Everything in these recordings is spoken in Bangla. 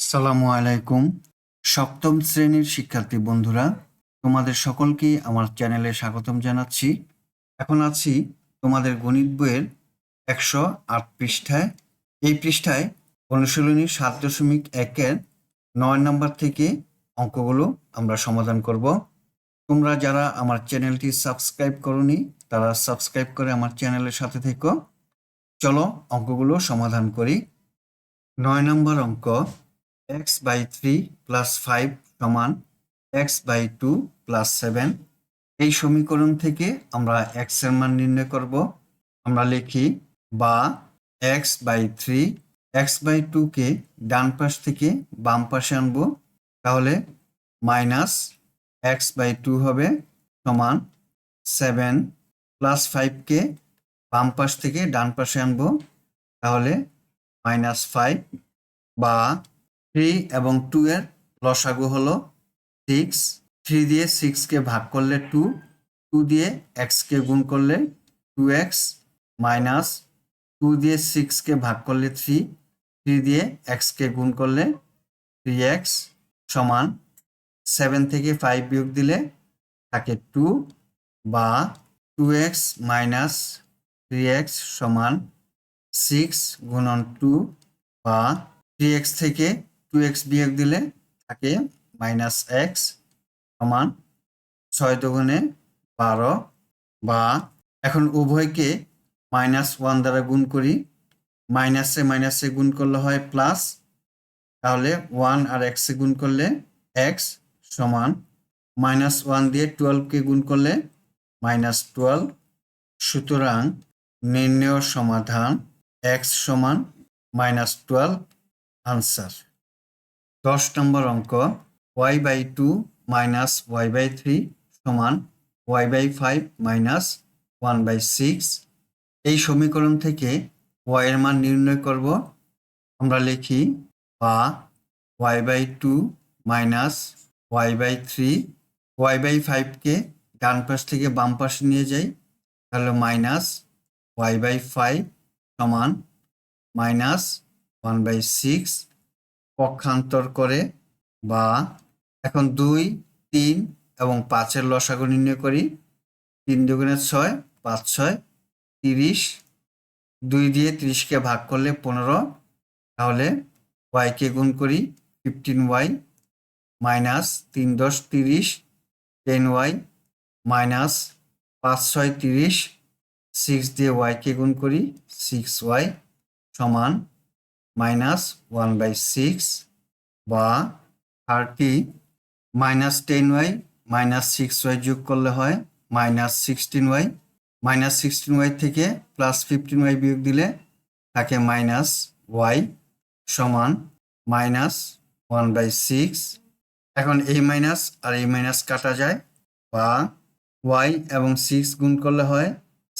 আসসালামু আলাইকুম। সপ্তম শ্রেণীর শিক্ষার্থী বন্ধুরা, তোমাদের সকলকে আমার চ্যানেলে স্বাগতম জানাচ্ছি। এখন আছি তোমাদের গণিত বইয়ের 108 পৃষ্ঠায়। এই পৃষ্ঠায় অনুশীলনী 7.1-এর 9 নম্বর থেকে অঙ্কগুলো আমরা সমাধান করব। তোমরা যারা আমার চ্যানেলটি সাবস্ক্রাইব করোনি তারা সাবস্ক্রাইব করে আমার চ্যানেলের সাথে থেকো। চলো অঙ্কগুলো সমাধান করি। 9 নম্বর অঙ্ক, x/3 + 5 = x/2 + 7। এই সমীকরণ থেকে আমরা x এর মান নির্ণয় করব। আমরা লিখি বা x/3, x/2 কে ডান পাশ থেকে বাম পাশে আনব, তাহলে মাইনাস x/2 হবে সমান 7 + 5 কে বাম পাশ থেকে ডান পাশে আনব, তাহলে -5, বা 3 এবং 2 এর লসাগু হলো 6। 3 দিয়ে 6 কে ভাগ করলে 2, 2 দিয়ে x কে গুণ করলে 2x, মাইনাস 2 দিয়ে 6 কে ভাগ করলে 3, 3 দিয়ে x কে গুণ করলে 3x, সমান 7 থেকে 5 বিয়োগ দিলে থাকে 2, বা 2x মাইনাস 3x সমান 6 গুণন 2, বা 3x থেকে 2x বিয়োগ দিলে থাকে -x, সমান 6 দুগুণে 12, বা এখন উভয়কে -1 দ্বারা গুণ করি। মাইনাসে মাইনাসে গুণ করলে হয় প্লাস, তাহলে 1 আর x এ গুণ করলে x, সমান -1 দিয়ে 12 কে গুণ করলে -12। সুতরাং নির্ণেয় সমাধান x সমান -12 আনসার। 10 নম্বর অঙ্ক, y/2 - y/3 = y/5 - 1/6। এই সমীকরণ থেকে y এর মান নির্ণয় করব। আমরা লিখি বা y/2 - y/3, y/5 কে ডান পাশ থেকে বাম পাশে নিয়ে যাই, তাহলে -y/5 সমান -1/6 পক্ষান্তর করে, বা এখন 2, 3 এবং 5 এর লসাগু নির্ণয় করি। 3 দুগুণে 6, 5 6 30, 2 দিয়ে 30 কে ভাগ করলে 15, তাহলে y কে গুণ করি 15y, মাইনাস 3 10 30, 10y, মাইনাস 5 6 30, 6 দিয়ে y কে গুণ করি 6y, সমান -1/6, বা 30, -10y -6y যোগ করলে হয় -16y, -16y থেকে +15y বিয়োগ দিলে থাকে -y, সমান -1/6। এখন এই মাইনাস আর এই মাইনাস কাটা যায়, বা y এবং 6 গুণ করলে হয়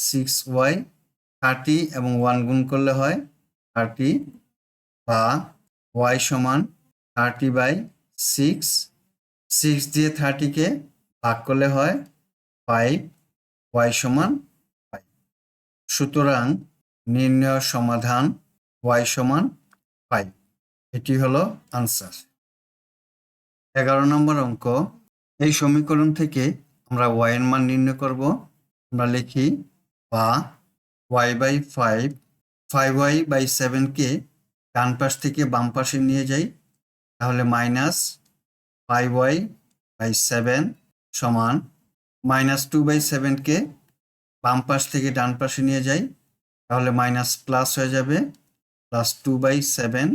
6y, 30 এবং 1 গুণ করলে হয় 30, বা y সমান 30/6। 6 দিয়ে 30 কে ভাগ করলে হয় 5, y সমান 5। সুতরাং নির্ণয় সমাধান y সমান 5। এটি হলো আনসার। 11 নম্বর অঙ্ক, এই সমীকরণ থেকে আমরা y এর মান নির্ণয় করব। আমরা লিখি বা y/5, 5y/7 কে ডান পাশ থেকে বাম পাশে নিয়ে যাই, তাহলে -5y/7 সমান -2/7 কে বাম পাশ থেকে ডান পাশে নিয়ে যাই, তাহলে মাইনাস প্লাস হয়ে যাবে, +2/7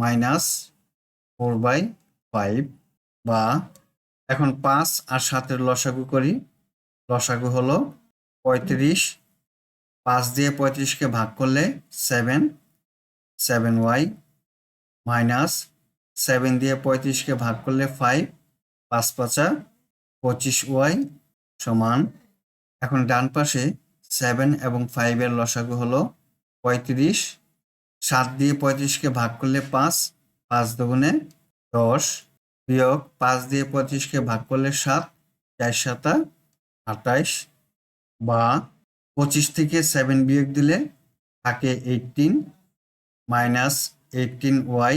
-4/5, বা এখন 5 আর 7 এর লসাগু করি। লসাগু হলো 35, 5 দিয়ে 35 কে ভাগ করলে 7, 7y, মাইনাস 7 দিয়ে 35 কে ভাগ করলে 5, 5 5 25y, সমান এখন ডান পাশে 7 এবং 5 এর লসাগু হলো 35, 7 দিয়ে 35 কে ভাগ করলে 5, 5 দুগুণে 10, বিয়োগ 5 দিয়ে 35 কে ভাগ করলে 7, 4 7 28, বা 25 থেকে 7 বিয়োগ দিলে থাকে 18, -18y,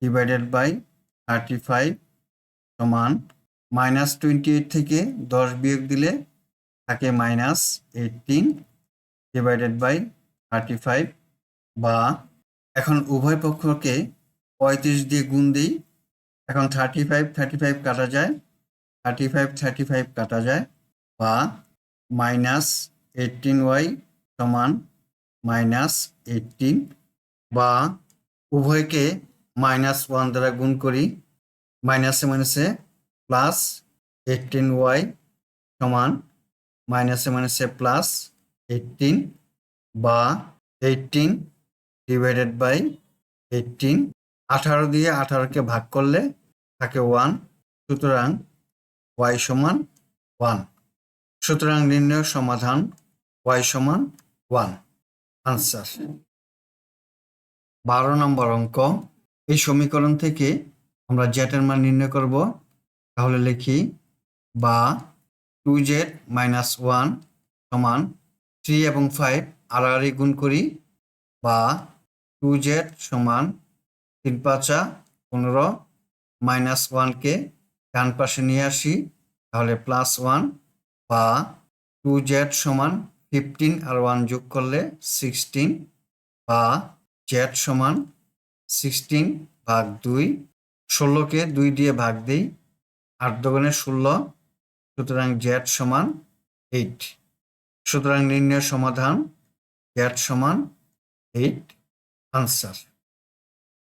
ডিভাইডেড বাই 35 সমান -28 থেকে 10 বিয়োগ দিলে থাকে -18 ডিভাইডেড বাই 35 বা এখন উভয় পক্ষকে 35 দিয়ে গুণ দিই। এখন 35 কাটা যায়, 35 কাটা যায় বা -18y সমান -18 বা উভয়কে -1 দ্বারা গুণ করি, মাইনাসে মাইনাসে প্লাস 18y সমান মাইনাসে মাইনাসে প্লাস 18 বা 18 ডিভাইডেড বাই 18। 18 দিয়ে 18কে ভাগ করলে থাকে 1, সুতরাং y সমান 1। সুতরাং নির্ণয় সমাধান y সমান 1। আনসার। 12 নম্বর অঙ্ক। এই সমীকরণ থেকে আমরা z এর মান নির্ণয় করব। তাহলে লিখি বা 2z - 1 সমান 3 এবং 5 আড়াআড়ি গুণ করি বা 2z সমান 3 5 15 -1কে ডান পাশে নিয়ে আসি, তাহলে +1 বা 2z সমান 15 আর 1 যোগ করলে 16 বা z সমান 16 ভাগ 2। 16কে 2 দিয়ে ভাগ দিই, 8 দুগুণে 16, সুতরাং z সমান 8। সুতরাং নির্ণয় সমাধান z সমান 8। আনসার।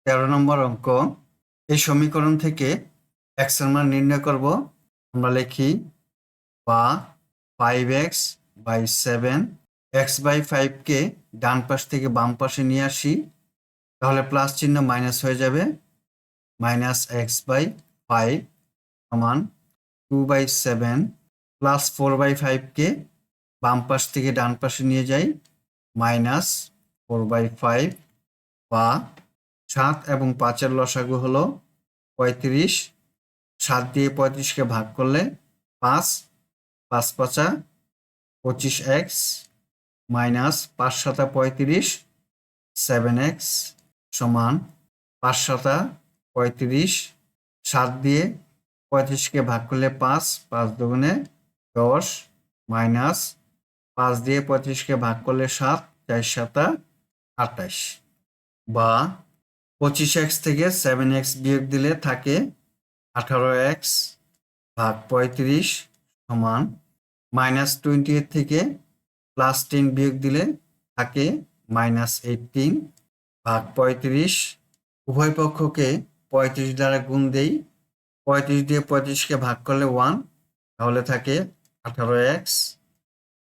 13 নম্বর অঙ্ক। এই সমীকরণ থেকে x এর মান নির্ণয় করব। আমরা লিখি বা 5x বাই 7, x/5কে ডান পাশ থেকে বাম পাশে নিয়ে আসি, তাহলে প্লাস চিহ্ন মাইনাস হয়ে যাবে, -x/5 সমান 2/7 প্লাস 4/5কে বাম পাশ থেকে ডান পাশে নিয়ে যাই, -4/5 বা 7 এবং 5-এর লসাগু হলো 35। 7 দিয়ে 35কে ভাগ করলে 5, 5 5 25x মাইনাস 5 7 35, 7x সমান 5 7 35। 7 দিয়ে 35কে ভাগ করলে 5, 5 দুগুণে 10 মাইনাস 5 দিয়ে 35কে ভাগ করলে 7, 4 7 28 বা 25x থেকে 7x বিয়োগ দিলে থাকে 18x ভাগ 35 সমান -28 থেকে +10 বিয়োগ দিলে থাকে -18 ভাগ 35। উভয় পক্ষকে 35 দ্বারা গুণ দেই, 35 দিয়ে 35কে ভাগ করলে 1, তাহলে থাকে 18x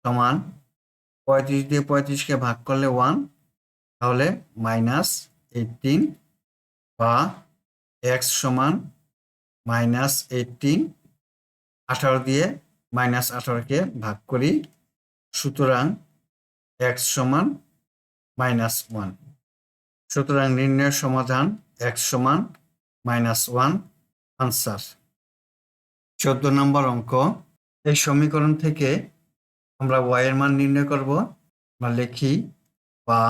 সমান 35 দিয়ে 35কে ভাগ করলে 1, তাহলে -18 বা x সমান -18। 18 দিয়ে -18কে ভাগ করি, সুতরাং x সমান -1। সুতরাং নির্ণয়ের সমাধান x সমান -1। আনসার। 14 নম্বর অঙ্ক। এই সমীকরণ থেকে আমরা y এর মান নির্ণয় করব। আমরা লিখি বা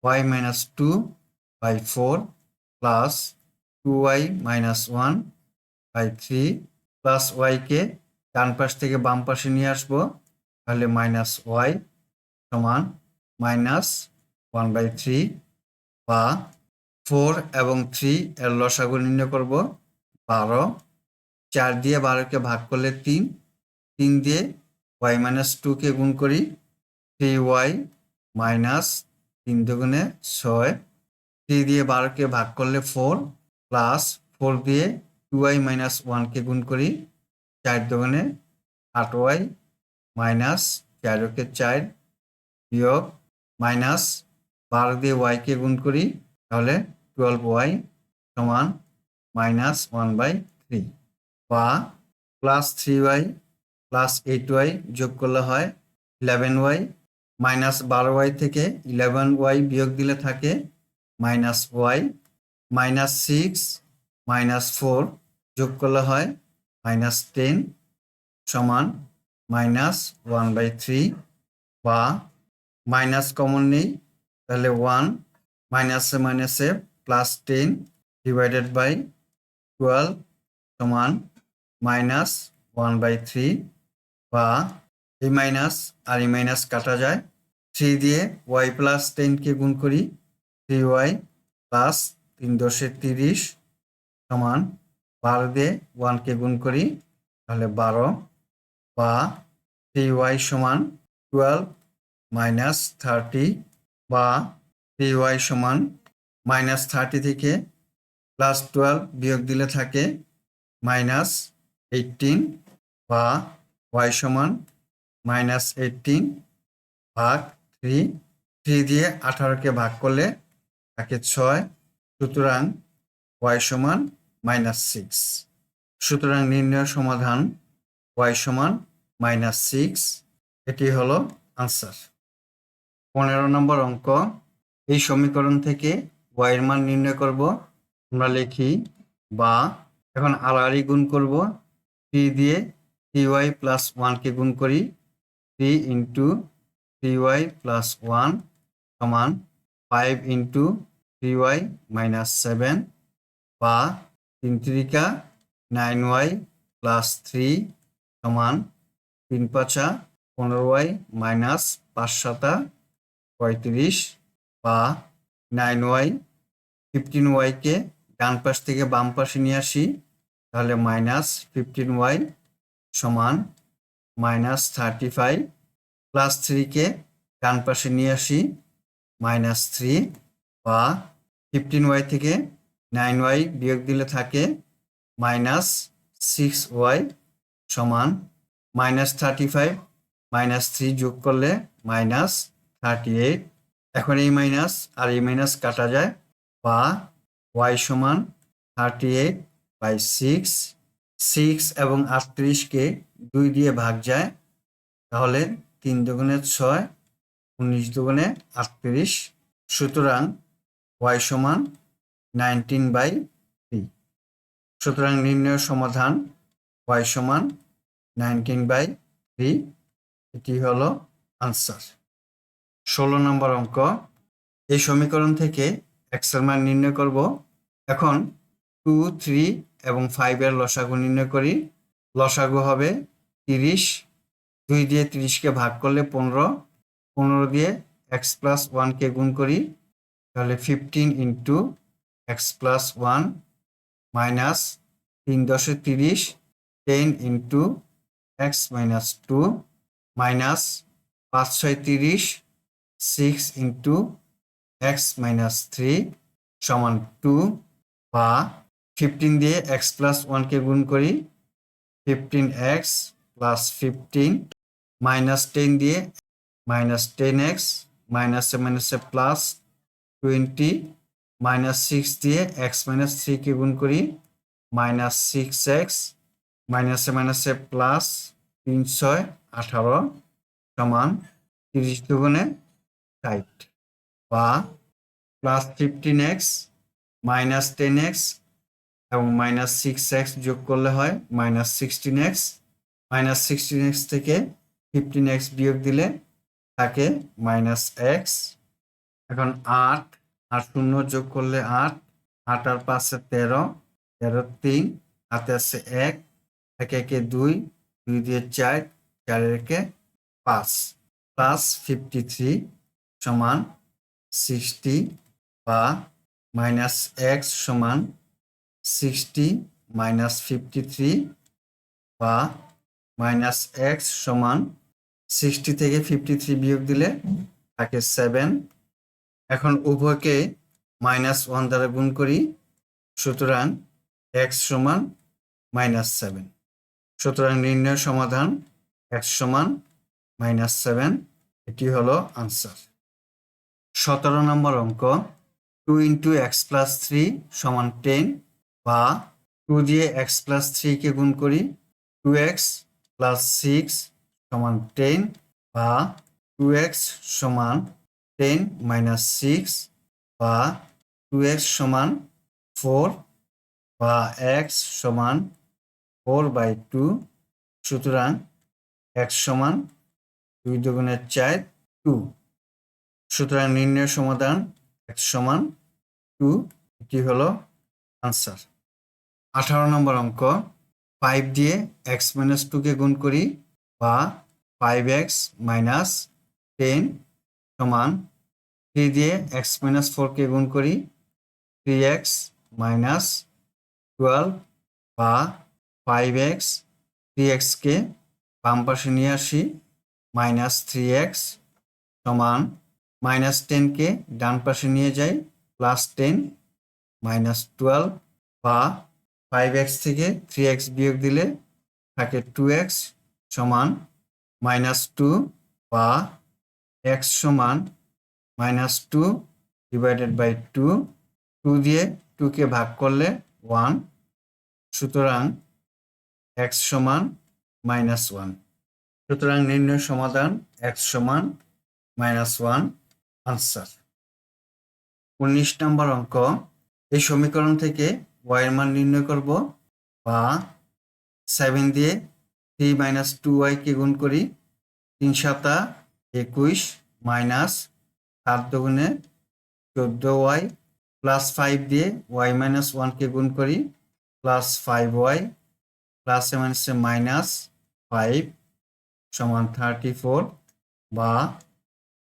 y - 2/4 প্লাস 2y - 1/3 প্লাস y-কে ডান পাশ থেকে বাম পাশে নিয়ে আসবো, তাহলে -y সমান -1/3 বা 4 এবং 3 এর লসাগু নির্ণয় করব 12। 4 দিয়ে 12কে ভাগ করলে 3, 3 দিয়ে y - 2কে গুণ করি, 3y মাইনাস 3 দুগুণে 6, 3 দিয়ে 12কে ভাগ করলে 4 প্লাস 4 দিয়ে 2y - 1কে গুণ করি, 4 দুগুণে 8y মাইনাস 4কে 4 বিয়োগ মাইনাস 12 দিয়ে y-কে গুণ করি, তাহলে 12y সমান -1/3 বা প্লাস 3y প্লাস 8y যোগ করলে হয় 11y, -12y থেকে 11y বিয়োগ দিলে থাকে -y, -6 -4 যোগ করলে হয় -10 সমান -1/3 বা মাইনাস কমন নেই, তাহলে 1 মাইনাসে মাইনাসে +10 ডিভাইডেড বাই 12 সমান -1/3, বা এই মাইনাস আর এই মাইনাস কাটা যায়। 3 দিয়ে y প্লাস 10 কে গুণ করি, 3y প্লাস 3 × 30 সমান 12 দিয়ে 1 কে গুণ করি, তাহলে 12, বা 3y সমান 12 - 30, বা 3y সমান -30 থেকে +12 বিয়োগ দিলে থাকে -18, বা y সমান -18 ভাগ 3, 3 দিয়ে 18কে ভাগ করলে থাকে 6, সুতরাং y সমান -6। সুতরাং নির্ণয় সমাধান y সমান -6, এটি হলো আনসার। 15 নম্বর অঙ্ক, এই সমীকরণ থেকে y এর মান নির্ণয় করব। আমরা লিখি বা, এখন আড়াআড়ি গুণ করব। 3 দিয়ে 3y প্লাস 1 কে গুণ করি, 3 × 3y প্লাস 1 সমান 5 × 3y - 7, বা 3 × 3 = 9y প্লাস 3 সমান 3 × 5 = 15y - 5 × 7 = 35, বা 9y 15y কে ডান পাশ থেকে বাম পাশে নিয়ে আসি, তাহলে -15y সমান -35, প্লাস 3 কে ডান পাশে নিয়ে আসি, -3, বা 15y থেকে 9y বিয়োগ দিলে থাকে -6y সমান -35 - 3 যোগ করলে -38। এখন এই মাইনাস আর এই মাইনাস কাটা যায়, বা y সমান 38/6, 6 এবং 38কে 2 দিয়ে ভাগ যায়, তাহলে 3 × 2 = 6, 19 × 2 = 38, সুতরাং y সমান 19/3। সুতরাং নির্ণয় সমাধান y সমান 19/3, এটি হলো আনসার। 16 নম্বর অঙ্ক, এই সমীকরণ থেকে x এর মান নির্ণয় করব। এখন 2, 3 এবং 5 এর লসাগু নির্ণয় করি। লসাগু হবে 30, 2 দিয়ে 30 কে ভাগ করলে 15, 15 দিয়ে x প্লাস 1 কে গুণ করি, তাহলে 15 × x plus 1 minus 3 × 30, 10 × x minus 2 minus 5 × 6 = 30, 6 × x minus 3 সমান 2, বা 15 দিয়ে x প্লাস 1 কে গুণ করি, 15x প্লাস 15, মাইনাস 10 দিয়ে -10x, মাইনাসে মাইনাসে প্লাস 20, -6 দিয়ে x মাইনাস 3 কে গুণ করি, -6x, মাইনাসে মাইনাসে প্লাস 3 × 6 = 18 সমান 30 × 2 = 60, বা প্লাস 15x -10x এবং -6x যোগ করলে হয় -16x, -16x থেকে 15x বিয়োগ দিলে থাকে -x। এখন 8 আর 0 যোগ করলে 8, 8 আর 5 = 13, 13 3, হাতে আছে 1, 1 একে 2, 2 দিয়ে 4, 4 একে 5, প্লাস 53 সমান 60, বা -x সমান 60 - 53, বা -x সমান 60 থেকে 53 বিয়োগ দিলে থাকে 7। এখন উভয়কে -1 দ্বারা গুণ করি, সুতরাং x সমান -7। সুতরাং নির্ণয় সমাধান x সমান -7, এটি হলো আনসার। 17 নম্বর অঙ্ক, 2 × x প্লাস 3 সমান 10, বা 2 দিয়ে x প্লাস 3 কে গুণ করি, 2x প্লাস 6 সমান 10, বা 2x সমান 10 - 6, বা 2x সমান 4, বা x সমান 4/2, সুতরাং x সমান 2 × 2 = 4, 2। সুতরাং নির্ণয় সমাধান x সমান 2, এটি হলো আনসার। 18 নম্বর অঙ্ক, 5 দিয়ে x মাইনাস 2 কে গুণ করি বা 5x মাইনাস 10 সমান 3 দিয়ে x মাইনাস 4 কে গুণ করি 3x মাইনাস 12 বা 5x 3x কে বাম পাশে নিয়ে আসি মাইনাস 3x সমান মাইনাস 10 কে ডান পাশে নিয়ে যাই প্লাস 10 মাইনাস 12 বা 5x থেকে 3x বিয়োগ দিলে থাকে 2x সমান মাইনাস 2 বা x সমান মাইনাস 2 ডিভাইডেড বাই 2 2 দিয়ে 2 কে ভাগ করলে 1 সুতরাং x সমান মাইনাস 1। সুতরাং নির্ণয় সমাধান x সমান মাইনাস 1 আনসার। 19 নম্বর অঙ্ক, এই সমীকরণ থেকে y এর মান নির্ণয় করব বা 7 দিয়ে 3 মাইনাস 2y কে গুণ করি 3 সাতা 21 মাইনাস 7 দুগুণে 14y প্লাস 5 দিয়ে y মাইনাস 1 কে গুণ করি প্লাস 5y প্লাস মাইনাসে মাইনাস 5 সমান 34 বা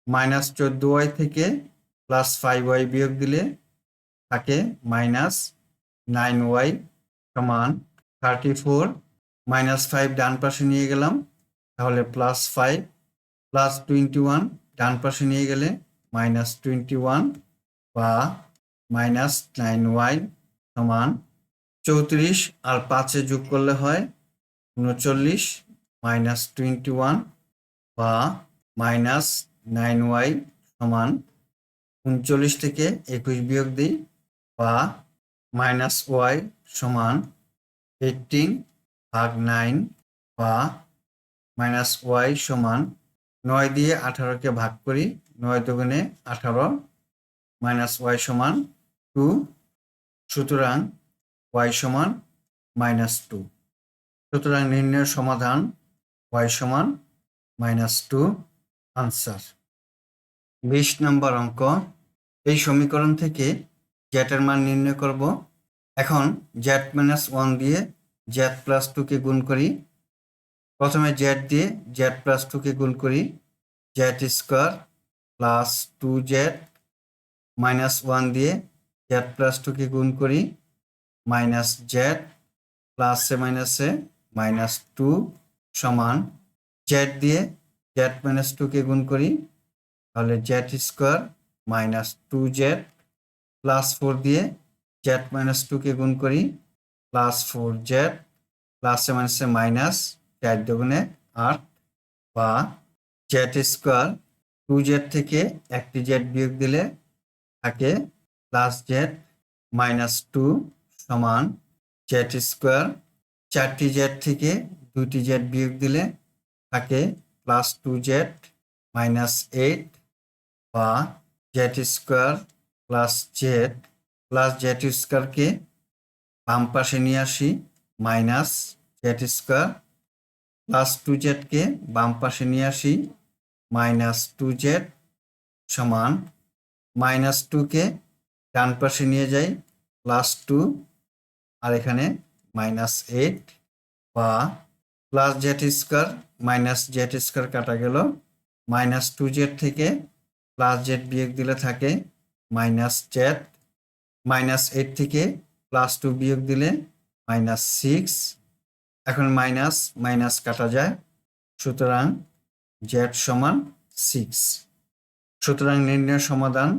মাইনাস 14y থেকে প্লাস 5y বিয়োগ দিলে থাকে মাইনাস 9y সমান 34 মাইনাস 5 ডান পাশে নিয়ে গেলাম তাহলে প্লাস 5 প্লাস 21 ডান পাশে নিয়ে গেলে মাইনাস 21 বা মাইনাস 9y সমান 34 আর 5 এ যোগ করলে হয় 39 মাইনাস 21 বা মাইনাস 9y সমান 39 থেকে 21 বিয়োগ দিই বা মাইনাস y সমান 18 ভাগ 9 বা মাইনাস y সমান 9 দিয়ে 18 কে ভাগ করি 9 দুগুণে 18 মাইনাস y সমান 2 সুতরাং y সমান মাইনাস 2। সুতরাং নির্ণয়ের সমাধান y সমান মাইনাস 2 আনসার। 20 নম্বর অঙ্ক, এই সমীকরণ থেকে z এর মান নির্ণয় করব। এখন z মাইনাস 1 দিয়ে z প্লাস 2 কে গুণ করি। প্রথমে z দিয়ে z প্লাস 2 কে গুণ করি z square plus 2z minus 1 দিয়ে z প্লাস 2 কে গুণ করি মাইনাস z প্লাসে মাইনাসে মাইনাস 2 সমান z দিয়ে z মাইনাস 2 কে গুণ করি তাহলে z square minus 2z plus 4 দিয়ে z মাইনাস 2 কে গুণ করি প্লাস 4z প্লাসে মাইনাসে মাইনাস 4 দুগুণে 8 বা z স্কোয়ার 2z থেকে একটি z বিয়োগ দিলে থাকে প্লাস z মাইনাস 2 সমান z স্কোয়ার 4টি z থেকে 2টি z বিয়োগ দিলে থাকে প্লাস 2z মাইনাস 8 বা z square plus z plus z স্কোয়ারকে বাম পাশে নিয়ে আসি minus z square plus 2z কে বাম পাশে নিয়ে আসি মাইনাস 2z সমান মাইনাস 2 কে ডান পাশে নিয়ে যাই প্লাস 2 আর এখানে মাইনাস 8 বা plus z square minus z square কাটা গেল মাইনাস 2z থেকে প্লাস z বিয়োগ দিলে থাকে মাইনাস z মাইনাস 8 থেকে প্লাস 2 বিয়োগ দিলে মাইনাস 6 এখন মাইনাস মাইনাস কাটা যায় সুতরাং z সমান 6। সুতরাং নির্ণয় সমাধান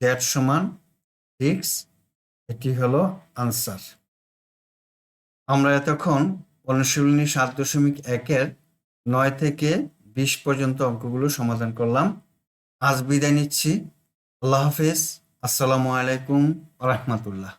z সমান 6 এটি হলো আনসার। আমরা এতক্ষণ অনুশীলনী 7.1-এর 9 থেকে 20 পর্যন্ত অঙ্কগুলো সমাধান করলাম। আজ বিদায় নিচ্ছি। আল্লাহ হাফেজ। আসসালামু আলাইকুম ওয়া রাহমাতুল্লাহ।